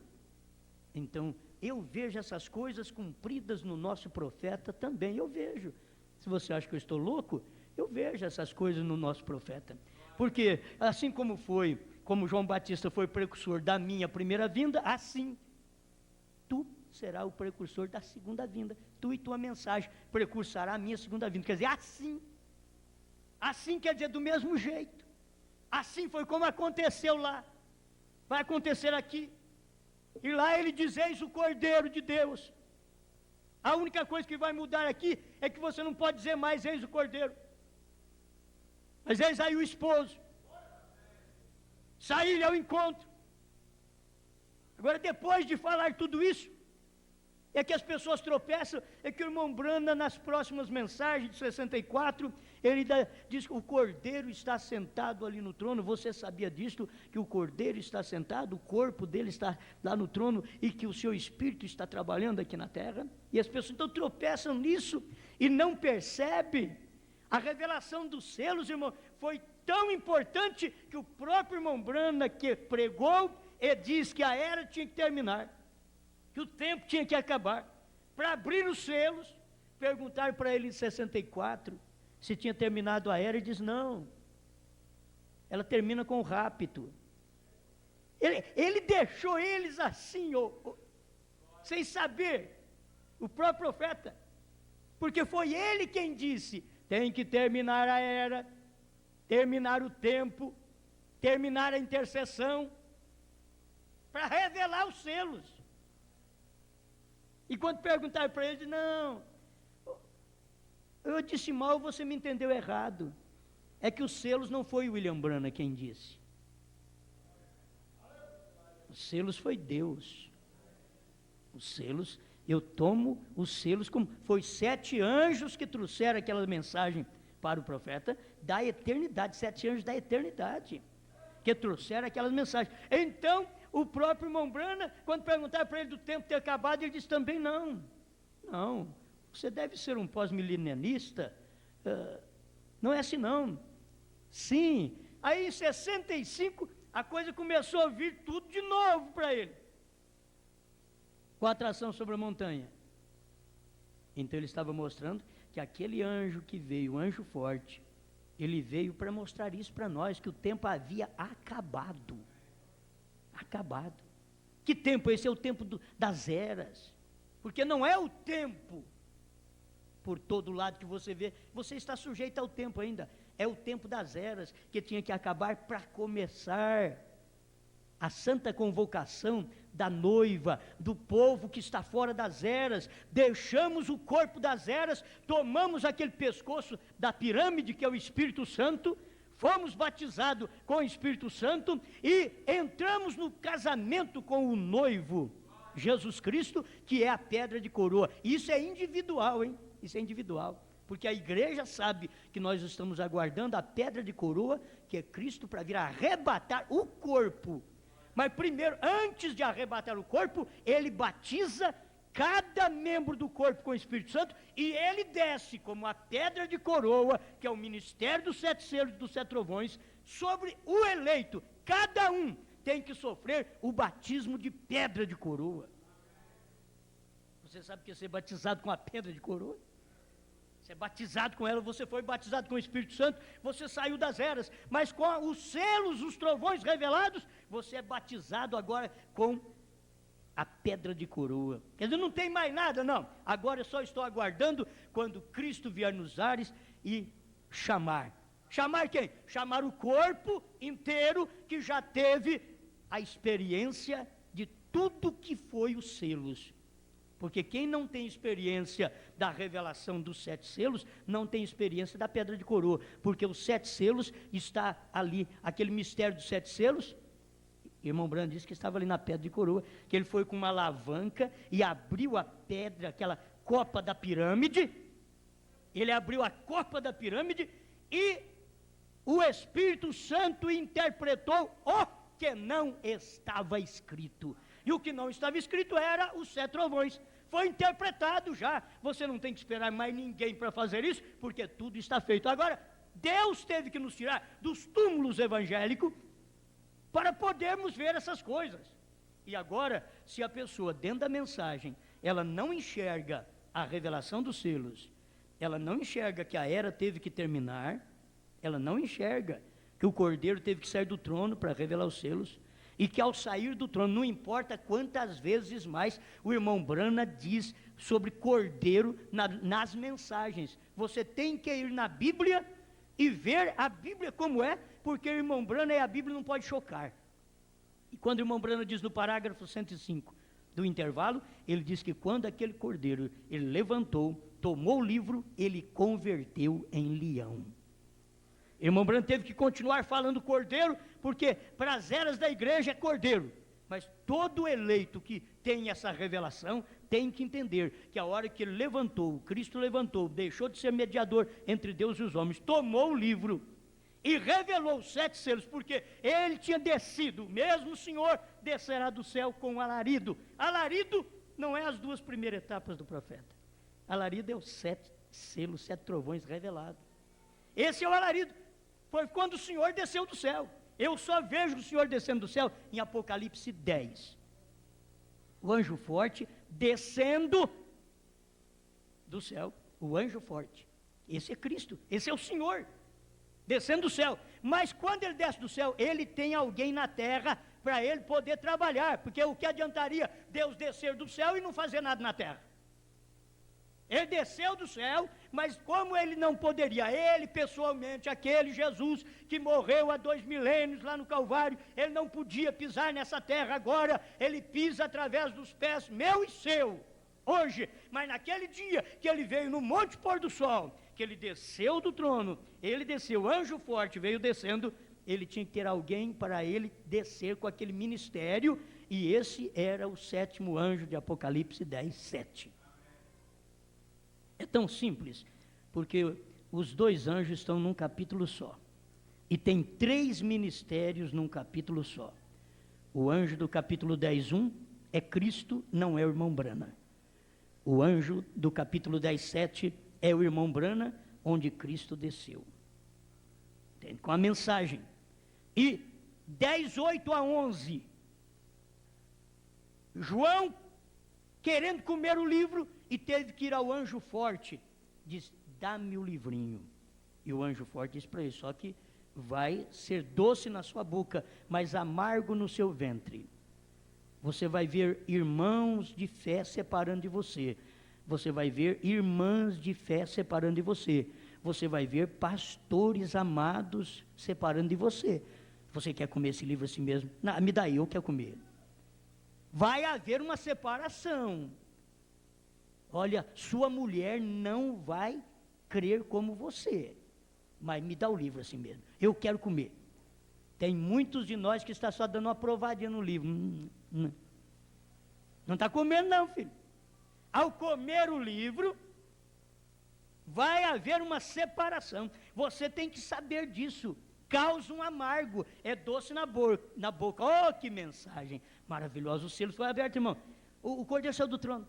Então, eu vejo essas coisas cumpridas no nosso profeta também, eu vejo. Se você acha que eu estou louco, eu vejo essas coisas no nosso profeta. Porque assim como João Batista foi precursor da minha primeira vinda, assim tu será o precursor da segunda vinda. Tu e tua mensagem precursará a minha segunda vinda. Quer dizer, assim quer dizer do mesmo jeito. Assim foi como aconteceu lá, vai acontecer aqui. E lá ele diz, eis o Cordeiro de Deus. A única coisa que vai mudar aqui é que você não pode dizer mais eis o Cordeiro, mas eis aí o esposo. Sair ao encontro. Agora, depois de falar tudo isso, é que as pessoas tropeçam, é que o irmão Branda, nas próximas mensagens de 64, ele diz que o Cordeiro está sentado ali no trono. Você sabia disto? Que o Cordeiro está sentado, o corpo dele está lá no trono, e que o seu Espírito está trabalhando aqui na terra? E as pessoas então tropeçam nisso, e não percebem. A revelação dos selos, irmão, foi tão importante, que o próprio irmão Branda, que pregou, e diz que a era tinha que terminar, que o tempo tinha que acabar, para abrir os selos. Perguntaram para ele em 64, se tinha terminado a era, ele diz, não, ela termina com o rapto. Ele deixou eles assim, sem saber, o próprio profeta, porque foi ele quem disse, tem que terminar a era, terminar o tempo, terminar a intercessão, para revelar os selos. E quando perguntaram para ele, não, eu disse mal, você me entendeu errado. É que os selos não foi William Branham quem disse. Os selos foi Deus. Os selos, eu tomo os selos como, foi 7 anjos que trouxeram aquela mensagem para o profeta da eternidade, 7 anjos da eternidade, que trouxeram aquelas mensagens. Então, o próprio irmão Branham, quando perguntaram para ele do tempo ter acabado, ele disse também, não, você deve ser um pós-milenialista, não é assim não. Sim, aí em 65, a coisa começou a vir tudo de novo para ele, com a atração sobre a montanha. Então ele estava mostrando que aquele anjo que veio, o anjo forte, ele veio para mostrar isso para nós, que o tempo havia acabado. Acabado. Que tempo esse? É o tempo das eras. Porque não é o tempo por todo lado que você vê, você está sujeito ao tempo ainda. É o tempo das eras, que tinha que acabar para começar a santa convocação da noiva, do povo que está fora das eras. Deixamos o corpo das eras, tomamos aquele pescoço da pirâmide que é o Espírito Santo, fomos batizados com o Espírito Santo e entramos no casamento com o noivo, Jesus Cristo, que é a pedra de coroa. Isso é individual, hein? Isso é individual, porque a igreja sabe que nós estamos aguardando a pedra de coroa, que é Cristo, para vir arrebatar o corpo. Mas primeiro, antes de arrebatar o corpo, ele batiza cada membro do corpo com o Espírito Santo, e ele desce como a pedra de coroa, que é o ministério dos 7 selos e dos 7 trovões, sobre o eleito. Cada um tem que sofrer o batismo de pedra de coroa. Você sabe o que é ser batizado com a pedra de coroa? Você é batizado com ela, você foi batizado com o Espírito Santo, você saiu das eras, mas com os selos, os trovões revelados, você é batizado agora com a pedra de coroa. Quer dizer, não tem mais nada, não. Agora eu só estou aguardando quando Cristo vier nos ares e chamar. Chamar quem? Chamar o corpo inteiro que já teve a experiência de tudo que foi os selos. Porque quem não tem experiência da revelação dos 7 selos, não tem experiência da pedra de coroa. Porque os 7 selos está ali, aquele mistério dos 7 selos. Irmão Brando disse que estava ali na pedra de coroa, que ele foi com uma alavanca e abriu a pedra, aquela copa da pirâmide. Ele abriu a copa da pirâmide e o Espírito Santo interpretou o que não estava escrito. E o que não estava escrito era os 7 trovões. Foi interpretado já. Você não tem que esperar mais ninguém para fazer isso, porque tudo está feito. Agora, Deus teve que nos tirar dos túmulos evangélicos para podermos ver essas coisas. E agora, se a pessoa, dentro da mensagem, ela não enxerga a revelação dos selos, ela não enxerga que a era teve que terminar, ela não enxerga que o Cordeiro teve que sair do trono para revelar os selos, e que ao sair do trono, não importa quantas vezes mais o irmão Brana diz sobre Cordeiro nas mensagens, você tem que ir na Bíblia e ver a Bíblia como é, porque o irmão Brana e a Bíblia não pode chocar. E quando o irmão Brana diz no parágrafo 105 do intervalo, ele diz que quando aquele Cordeiro, ele levantou, tomou o livro, ele converteu em leão. Irmão Brana teve que continuar falando Cordeiro, porque para as eras da igreja é Cordeiro. Mas todo eleito que tem essa revelação tem que entender que a hora que ele levantou, Cristo levantou, deixou de ser mediador entre Deus e os homens, tomou o livro e revelou os 7 selos, porque ele tinha descido, mesmo o Senhor descerá do céu com alarido. Alarido não é as 2 primeiras etapas do profeta. Alarido é os 7 selos, 7 trovões revelados. Esse é o alarido. Foi quando o Senhor desceu do céu. Eu só vejo o Senhor descendo do céu em Apocalipse 10. O anjo forte descendo do céu. O anjo forte. Esse é Cristo. Esse é o Senhor descendo do céu. Mas quando ele desce do céu, ele tem alguém na terra para ele poder trabalhar. Porque o que adiantaria Deus descer do céu e não fazer nada na terra? Ele desceu do céu, mas como ele não poderia, ele pessoalmente, aquele Jesus que morreu há 2 milênios lá no Calvário, ele não podia pisar nessa terra agora, ele pisa através dos pés meu e seu, hoje. Mas naquele dia que ele veio no Monte Pôr do Sol, que ele desceu do trono, ele desceu, o anjo forte veio descendo, ele tinha que ter alguém para ele descer com aquele ministério, e esse era o 7º anjo de Apocalipse 10, 7. É tão simples, porque os 2 anjos estão num capítulo só, e tem 3 ministérios num capítulo só. O anjo do capítulo 10, 1 é Cristo, não é o irmão Brana. O anjo do capítulo 10, 7 é o irmão Brana, onde Cristo desceu. Entende? Com a mensagem. E 10, 8 a 11, João querendo comer o livro, e teve que ir ao anjo forte, diz, dá-me o livrinho, e o anjo forte diz para ele, só que vai ser doce na sua boca, mas amargo no seu ventre. Você vai ver irmãos de fé separando de você, você vai ver irmãs de fé separando de você, você vai ver pastores amados separando de você. Você quer comer esse livro assim mesmo? Não, me dá aí, eu quero comer. Vai haver uma separação. Olha, sua mulher não vai crer como você, mas me dá o livro assim mesmo, eu quero comer. Tem muitos de nós que está só dando uma provadinha no livro, não está comendo não, filho. Ao comer o livro, vai haver uma separação, você tem que saber disso. Causa um amargo, é doce na boca. Oh, que mensagem maravilhosa, o selo foi aberto, irmão, o Cordeiro saiu do trono.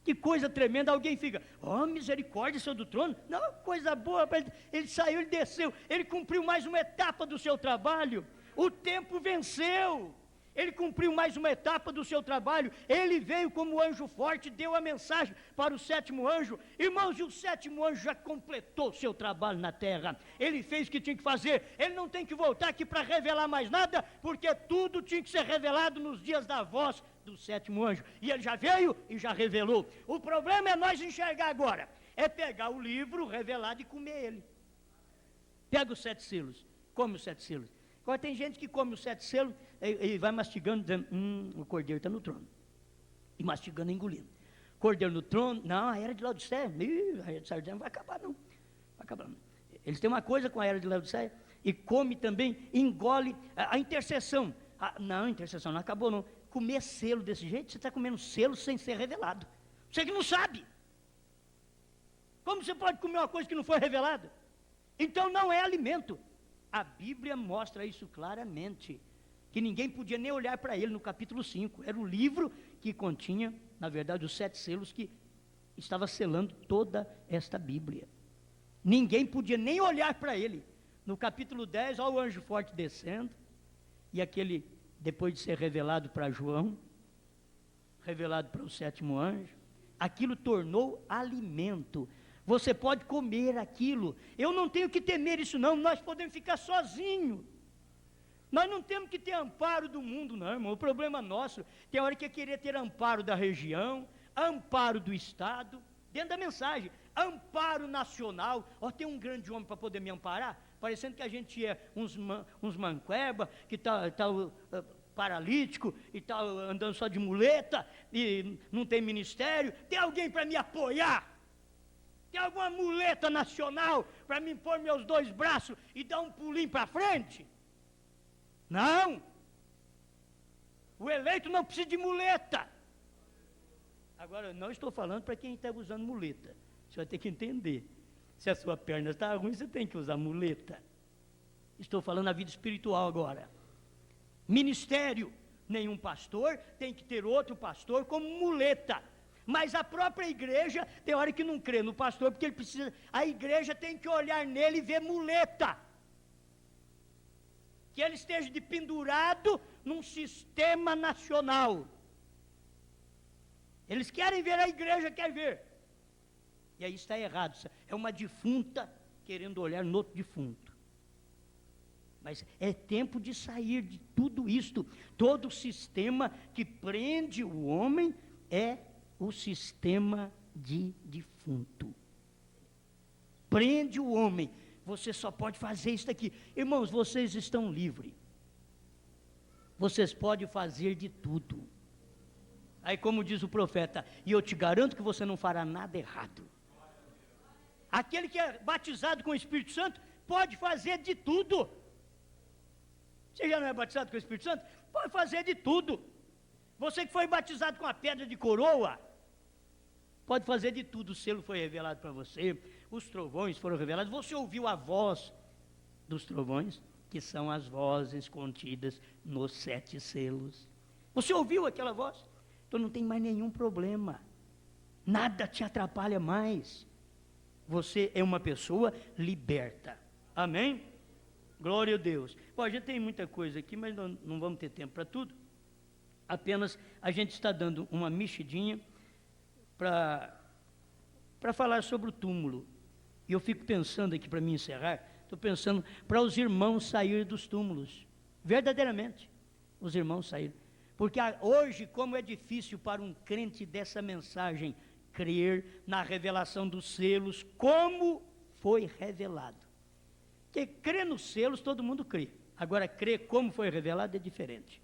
Que coisa tremenda, alguém fica, oh, misericórdia, Senhor do trono. Não, coisa boa, ele saiu, ele desceu, ele cumpriu mais uma etapa do seu trabalho. O tempo venceu. Ele cumpriu mais uma etapa do seu trabalho. Ele veio como anjo forte, deu a mensagem para o sétimo anjo. Irmãos, e o sétimo anjo já completou o seu trabalho na terra. Ele fez o que tinha que fazer. Ele não tem que voltar aqui para revelar mais nada, porque tudo tinha que ser revelado nos dias da voz do sétimo anjo. E ele já veio e já revelou. O problema é nós enxergar agora. É pegar o livro revelado e comer ele. Pega os 7 selos, come os 7 selos. Agora tem gente que come os 7 selos e vai mastigando, dizendo, o cordeiro está no trono. E mastigando e engolindo. Cordeiro no trono, não, a era de Laodiceia, a era de Sardinha não vai acabar não. Vai acabar não. Eles têm uma coisa com a era de Laodiceia, e come também, engole a intercessão. Não, a intercessão não acabou não. Comer selo desse jeito, você está comendo selo sem ser revelado. Você que não sabe. Como você pode comer uma coisa que não foi revelada? Então não é alimento. A Bíblia mostra isso claramente, que ninguém podia nem olhar para ele no capítulo 5, era o livro que continha, na verdade, os 7 selos que estava selando toda esta Bíblia. Ninguém podia nem olhar para ele. No capítulo 10, olha o anjo forte descendo, e aquele, depois de ser revelado para João, revelado para o sétimo anjo, aquilo tornou alimento. Você pode comer aquilo. Eu não tenho que temer isso não, nós podemos ficar sozinhos. Nós não temos que ter amparo do mundo não, irmão. O problema nosso, tem hora que é querer ter amparo da região, amparo do Estado, dentro da mensagem, amparo nacional. Tem um grande homem para poder me amparar, parecendo que a gente é uns manqueba, que está paralítico, e está andando só de muleta, e não tem ministério. Tem alguém para me apoiar? Tem alguma muleta nacional para me pôr meus 2 braços e dar um pulinho para frente? Não. O eleito não precisa de muleta. Agora, não estou falando para quem está usando muleta. Você vai ter que entender. Se a sua perna está ruim, você tem que usar muleta. Estou falando na vida espiritual agora. Ministério. Nenhum pastor tem que ter outro pastor como muleta. Mas a própria igreja, tem hora que não crê no pastor, porque ele precisa, a igreja tem que olhar nele e ver muleta. Que ele esteja de pendurado num sistema nacional. Eles querem ver, a igreja quer ver. E aí está errado, é uma defunta querendo olhar no outro defunto. Mas é tempo de sair de tudo isto. Todo sistema que prende o homem é o sistema de defunto. Prende o homem. Você só pode fazer isso aqui. Irmãos, vocês estão livres. Vocês podem fazer de tudo. Aí como diz o profeta, e eu te garanto que você não fará nada errado. Aquele que é batizado com o Espírito Santo, pode fazer de tudo. Você já não é batizado com o Espírito Santo? Pode fazer de tudo. Você que foi batizado com a pedra de coroa, pode fazer de tudo. O selo foi revelado para você, os trovões foram revelados, você ouviu a voz dos trovões, que são as vozes contidas nos 7 selos. Você ouviu aquela voz? Então não tem mais nenhum problema, nada te atrapalha mais. Você é uma pessoa liberta. Amém? Glória a Deus. Bom, a gente tem muita coisa aqui, mas não vamos ter tempo para tudo. Apenas a gente está dando uma mexidinha para falar sobre o túmulo. E eu fico pensando aqui, para me encerrar, estou pensando para os irmãos saírem dos túmulos. Verdadeiramente, os irmãos saírem. Porque hoje, como é difícil para um crente dessa mensagem crer na revelação dos selos, como foi revelado. Porque crer nos selos, todo mundo crê. Agora, crer como foi revelado é diferente.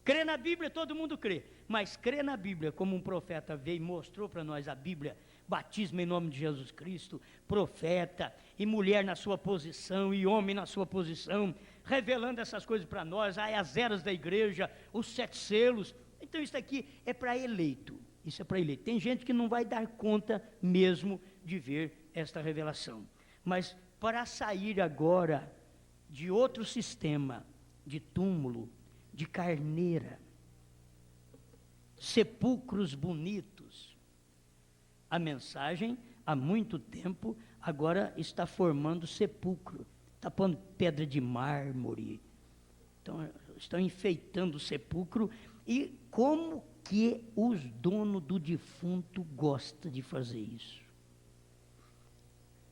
Crer na Bíblia, todo mundo crê. Mas crer na Bíblia, como um profeta veio e mostrou para nós a Bíblia, batismo em nome de Jesus Cristo, profeta, e mulher na sua posição, e homem na sua posição, revelando essas coisas para nós, as eras da igreja, os 7 selos. Então isso aqui é para eleito. Isso é para eleito. Tem gente que não vai dar conta mesmo de ver esta revelação. Mas para sair agora de outro sistema, de túmulo, de carneira, sepulcros bonitos, A mensagem, há muito tempo, agora está formando sepulcro. Está pondo pedra de mármore. Então, estão enfeitando o sepulcro. E como que os donos do defunto gostam de fazer isso?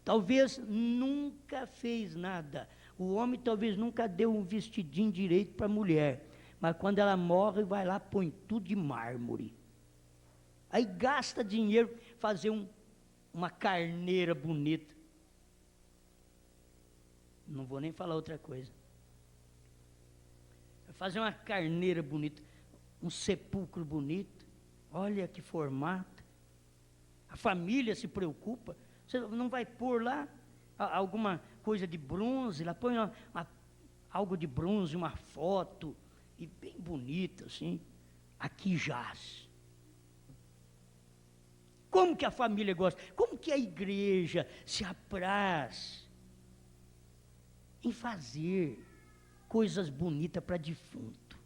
Talvez nunca fez nada. O homem talvez nunca deu um vestidinho direito para a mulher. Mas quando ela morre, vai lá, põe tudo de mármore. Aí gasta dinheiro fazer uma carneira bonita. Não vou nem falar outra coisa. Fazer uma carneira bonita, um sepulcro bonito. Olha que formato. A família se preocupa. Você não vai pôr lá alguma coisa de bronze, lá põe algo de bronze, uma foto, e bem bonita assim. Aqui jaz. Como que a família gosta? Como que a igreja se apraz em fazer coisas bonitas para defunto?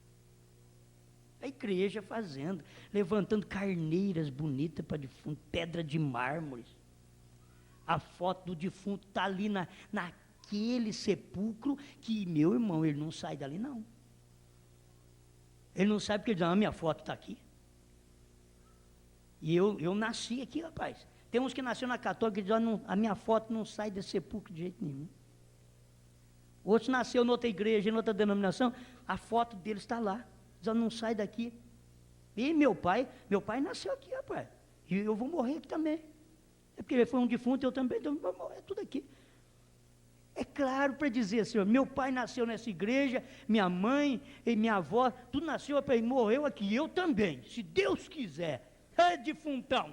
A igreja fazendo, levantando carneiras bonitas para defunto, pedra de mármore. A foto do defunto está ali naquele sepulcro que, meu irmão, ele não sai dali não. Ele não sabe porque ele diz, minha foto está aqui. E eu nasci aqui, rapaz. Tem uns que nasceram na católica e dizem, a minha foto não sai desse sepulcro de jeito nenhum. Outros nasceram em outra igreja, em outra denominação, a foto dele está lá. Diz, não sai daqui. E meu pai nasceu aqui, rapaz. E eu vou morrer aqui também. É porque ele foi um defunto, eu também, então vou morrer tudo aqui. É claro para dizer, Senhor, meu pai nasceu nessa igreja, minha mãe e minha avó, tudo nasceu e morreu aqui, eu também, se Deus quiser. É defuntão.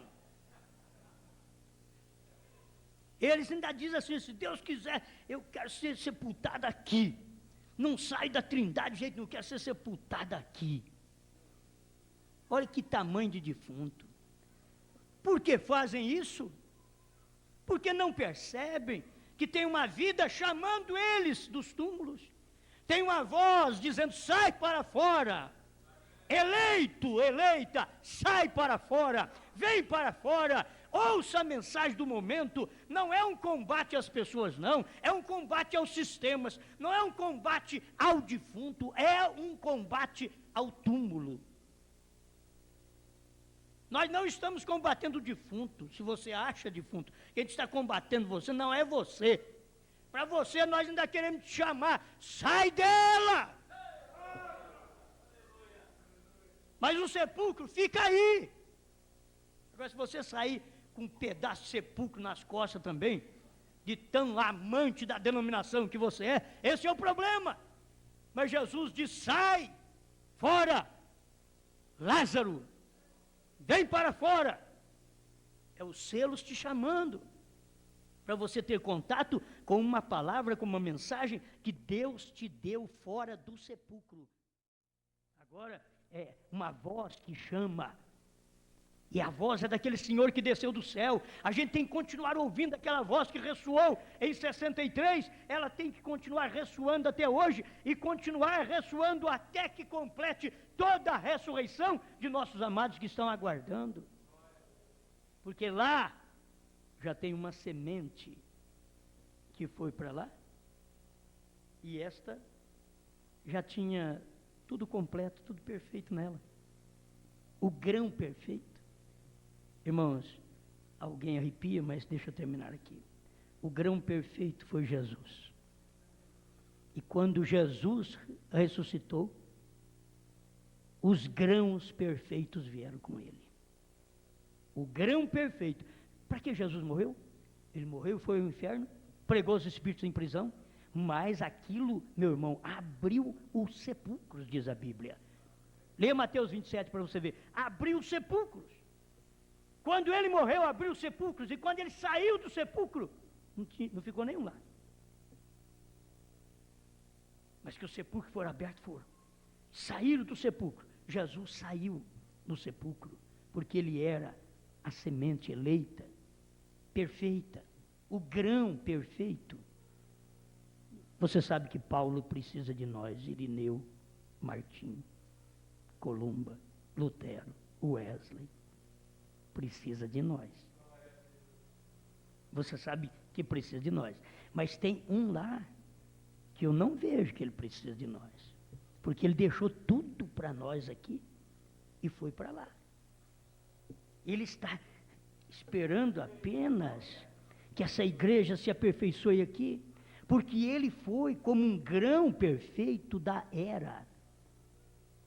Eles ainda dizem assim, se Deus quiser, eu quero ser sepultado aqui. Não saio da Trindade de jeito nenhum, quero ser sepultado aqui. Olha que tamanho de defunto. Por que fazem isso? Porque não percebem que tem uma vida chamando eles dos túmulos. Tem uma voz dizendo, sai para fora. Eleito, eleita, sai para fora, vem para fora, ouça a mensagem do momento. Não é um combate às pessoas, não, é um combate aos sistemas, não é um combate ao defunto, é um combate ao túmulo. Nós não estamos combatendo o defunto. Se você acha defunto, que a gente está combatendo você, não é você. Para você nós ainda queremos te chamar, sai dela! Mas o sepulcro fica aí. Agora, se você sair com um pedaço de sepulcro nas costas também, de tão amante da denominação que você é, esse é o problema. Mas Jesus diz, sai, fora, Lázaro, vem para fora. É os selos te chamando, para você ter contato com uma palavra, com uma mensagem que Deus te deu fora do sepulcro. Agora, é uma voz que chama, e a voz é daquele Senhor que desceu do céu. A gente tem que continuar ouvindo aquela voz que ressoou em 63, ela tem que continuar ressoando até hoje, e continuar ressoando até que complete toda a ressurreição de nossos amados que estão aguardando. Porque lá, já tem uma semente que foi para lá, e esta já tinha tudo completo, tudo perfeito nela. O grão perfeito. Irmãos, alguém arrepia, mas deixa eu terminar aqui. O grão perfeito foi Jesus. E quando Jesus ressuscitou, os grãos perfeitos vieram com ele. O grão perfeito. Para que Jesus morreu? Ele morreu, foi ao inferno, pregou os espíritos em prisão, mas aquilo, meu irmão, abriu os sepulcros, diz a Bíblia. Leia Mateus 27 para você ver. Abriu os sepulcros. Quando ele morreu, abriu os sepulcros. E quando ele saiu do sepulcro, não ficou nenhum lá. Mas que os sepulcros foram abertos, foram. Saíram do sepulcro. Jesus saiu do sepulcro, porque ele era a semente eleita, perfeita, o grão perfeito. Você sabe que Paulo precisa de nós, Irineu, Martim, Columba, Lutero, Wesley, precisa de nós. Você sabe que precisa de nós. Mas tem um lá que eu não vejo que ele precisa de nós. Porque ele deixou tudo para nós aqui e foi para lá. Ele está esperando apenas que essa igreja se aperfeiçoe aqui, porque ele foi como um grão perfeito da era.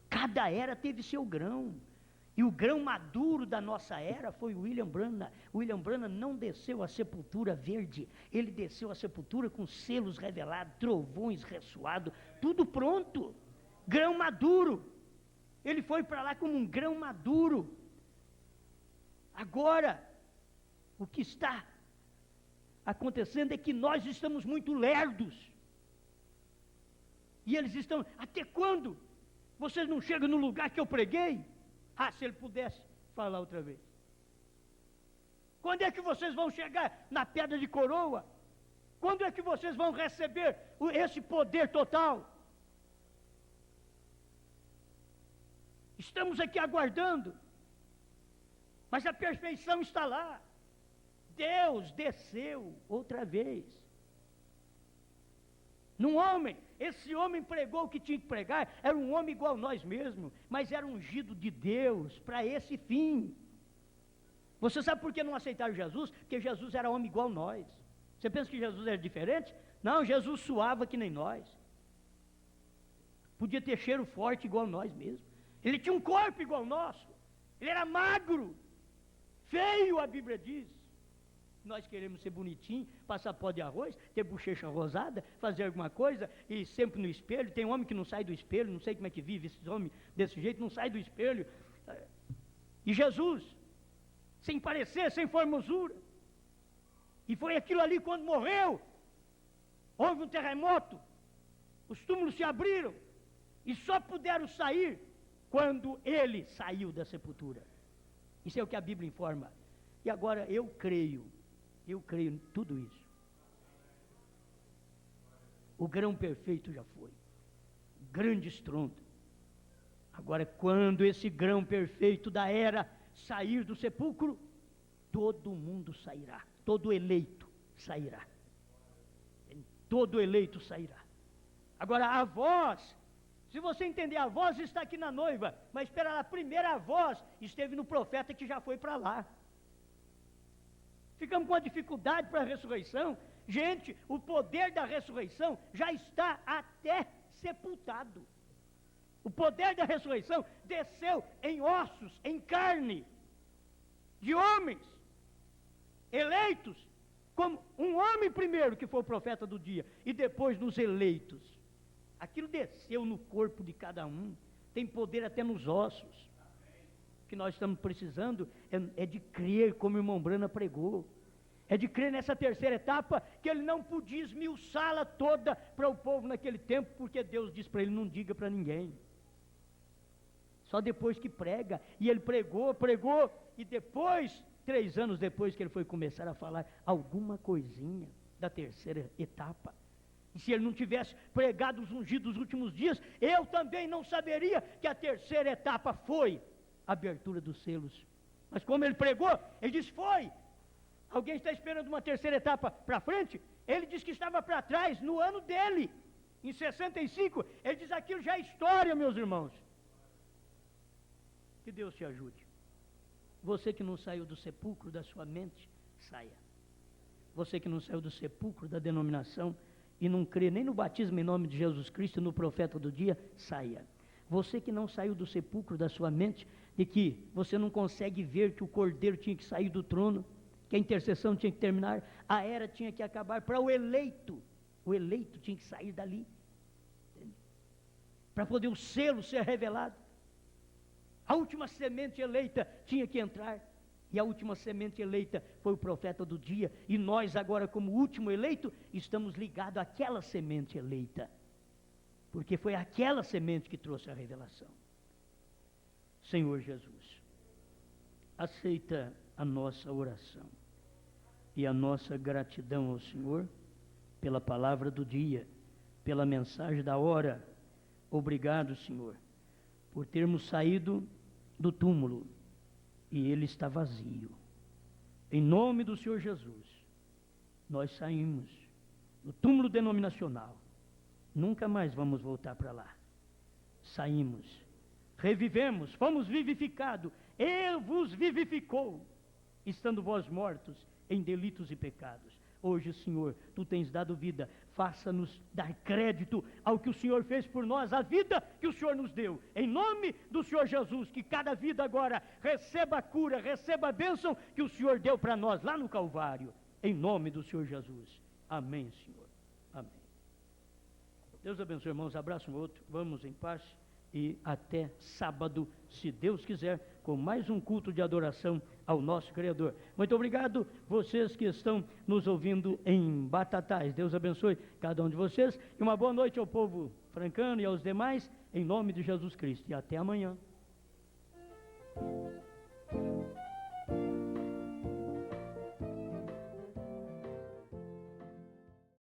Cada era teve seu grão. E o grão maduro da nossa era foi William Branham. William Branham não desceu à sepultura verde, ele desceu à sepultura com selos revelados, trovões ressoados, tudo pronto. Grão maduro. Ele foi para lá como um grão maduro. Agora, o que está acontecendo é que nós estamos muito lerdos. E eles estão, até quando? Vocês não chegam no lugar que eu preguei? Ah, se ele pudesse falar outra vez. Quando é que vocês vão chegar na pedra de coroa? Quando é que vocês vão receber esse poder total? Estamos aqui aguardando, mas a perfeição está lá. Deus desceu outra vez. Num homem, esse homem pregou o que tinha que pregar, era um homem igual nós mesmos, mas era ungido de Deus para esse fim. Você sabe por que não aceitaram Jesus? Porque Jesus era homem igual nós. Você pensa que Jesus era diferente? Não, Jesus suava que nem nós. Podia ter cheiro forte igual nós mesmo. Ele tinha um corpo igual ao nosso. Ele era magro, feio, a Bíblia diz. Nós queremos ser bonitinho, passar pó de arroz, ter bochecha rosada, fazer alguma coisa, e sempre no espelho. Tem homem que não sai do espelho, não sei como é que vive esses homens desse jeito, não sai do espelho. E Jesus, sem parecer, sem formosura. E foi aquilo ali quando morreu. Houve um terremoto, os túmulos se abriram, e só puderam sair quando ele saiu da sepultura. Isso é o que a Bíblia informa. E agora eu creio em tudo isso. O grão perfeito já foi. Grande estrondo. Agora, quando esse grão perfeito da era sair do sepulcro, todo mundo sairá. Todo eleito sairá. Todo eleito sairá. Agora, a voz, se você entender, a voz está aqui na noiva, mas espera lá, a primeira voz esteve no profeta que já foi para lá. Ficamos com a dificuldade para a ressurreição. Gente, o poder da ressurreição já está até sepultado. O poder da ressurreição desceu em ossos, em carne, de homens, eleitos, como um homem primeiro, que foi o profeta do dia, e depois nos eleitos. Aquilo desceu no corpo de cada um, tem poder até nos ossos. O que nós estamos precisando é de crer, como o irmão Brana pregou. É de crer nessa terceira etapa, que ele não podia esmiuçá-la toda para o povo naquele tempo, porque Deus disse para ele, não diga para ninguém. Só depois que prega. E ele pregou, e depois, 3 anos depois que ele foi começar a falar alguma coisinha da terceira etapa. E se ele não tivesse pregado os ungidos dos últimos dias, eu também não saberia que a terceira etapa foi a abertura dos selos. Mas como ele pregou, ele disse, foi. Alguém está esperando uma terceira etapa para frente? Ele disse que estava para trás, no ano dele, em 65. Ele diz, aquilo já é história, meus irmãos. Que Deus te ajude. Você que não saiu do sepulcro da sua mente, saia. Você que não saiu do sepulcro da denominação e não crê nem no batismo em nome de Jesus Cristo, no profeta do dia, saia. Você que não saiu do sepulcro da sua mente, de que você não consegue ver que o cordeiro tinha que sair do trono, que a intercessão tinha que terminar, a era tinha que acabar para o eleito tinha que sair dali, para poder o selo ser revelado. A última semente eleita tinha que entrar, e a última semente eleita foi o profeta do dia, e nós agora, como último eleito, estamos ligados àquela semente eleita, porque foi aquela semente que trouxe a revelação. Senhor Jesus, aceita a nossa oração e a nossa gratidão ao Senhor pela palavra do dia, pela mensagem da hora. Obrigado, Senhor, por termos saído do túmulo e ele está vazio. Em nome do Senhor Jesus, nós saímos do túmulo denominacional. Nunca mais vamos voltar para lá. Saímos, revivemos, fomos vivificados. Ele vos vivificou, estando vós mortos em delitos e pecados. Hoje, Senhor, Tu tens dado vida. Faça-nos dar crédito ao que o Senhor fez por nós, a vida que o Senhor nos deu. Em nome do Senhor Jesus, que cada vida agora receba a cura, receba a bênção que o Senhor deu para nós lá no Calvário. Em nome do Senhor Jesus. Amém, Senhor. Amém. Deus abençoe, irmãos. Abraço um outro. Vamos em paz. E até sábado, se Deus quiser, com mais um culto de adoração ao nosso Criador. Muito obrigado, vocês que estão nos ouvindo em Batatais. Deus abençoe cada um de vocês. E uma boa noite ao povo francano e aos demais, em nome de Jesus Cristo. E até amanhã.